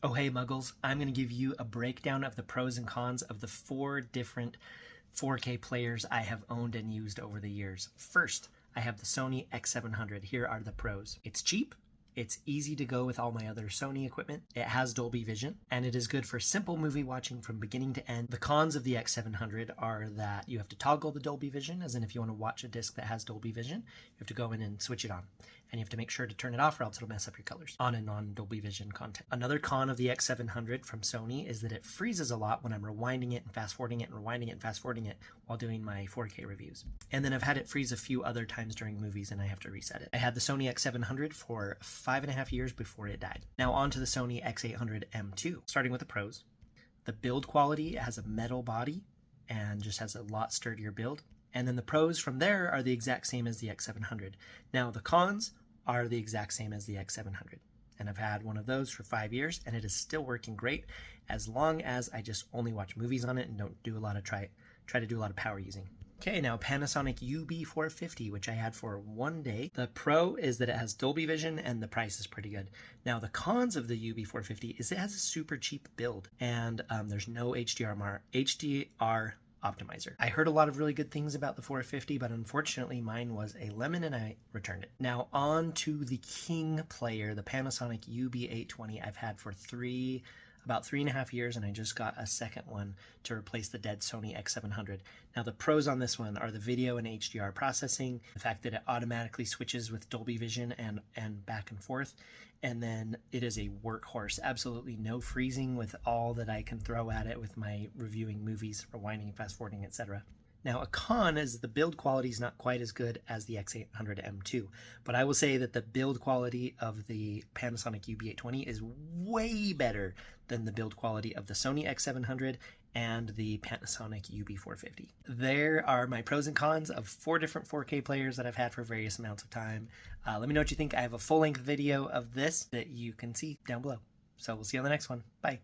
Oh hey Muggles, I'm going to give you a breakdown of the pros and cons of the 4 different 4K players I have owned and used over the years. First, I have the Sony X700. Here are the pros. It's cheap. It's easy to go with all my other Sony equipment. It has Dolby Vision, and it is good for simple movie watching from beginning to end. The cons of the X700 are that you have to toggle the Dolby Vision, as in if you want to watch a disc that has Dolby Vision, you have to go in and switch it on. And you have to make sure to turn it off or else it'll mess up your colors on and on Dolby Vision content. Another con of the X700 from Sony is that it freezes a lot when I'm rewinding it and fast forwarding it and rewinding it and fast forwarding it while doing my 4K reviews. And then I've had it freeze a few other times during movies and I have to reset it. I had the Sony X700 for 5.5 years before it died. Now on to the Sony X800M2. Starting with the pros. The build quality, it has a metal body and just has a lot sturdier build. And then the pros from there are the exact same as the X700. Now the cons are the exact same as the X700. And I've had one of those for 5 years and it is still working great as long as I just only watch movies on it and don't do a lot of try to do a lot of power using. Okay, now Panasonic UB450, which I had for 1 day. The pro is that it has Dolby Vision and the price is pretty good. Now the cons of the UB450 is it has a super cheap build and there's no HDR optimizer. I heard a lot of really good things about the 450, but unfortunately mine was a lemon and I returned it. Now on to the king player, the Panasonic UB820 I've had for about 3.5 years, and I just got a second one to replace the dead Sony X700. Now the pros on this one are the video and HDR processing, the fact that it automatically switches with Dolby Vision and back and forth, and then it is a workhorse. Absolutely no freezing with all that I can throw at it with my reviewing movies, rewinding, fast forwarding, etc. Now a con is the build quality is not quite as good as the X800M2, but I will say that the build quality of the Panasonic UB820 is way better than the build quality of the Sony X700 and the Panasonic UB450. There are my pros and cons of 4 different 4K players that I've had for various amounts of time. Let me know what you think. I have a full-length video of this that you can see down below. So we'll see you on the next one. Bye.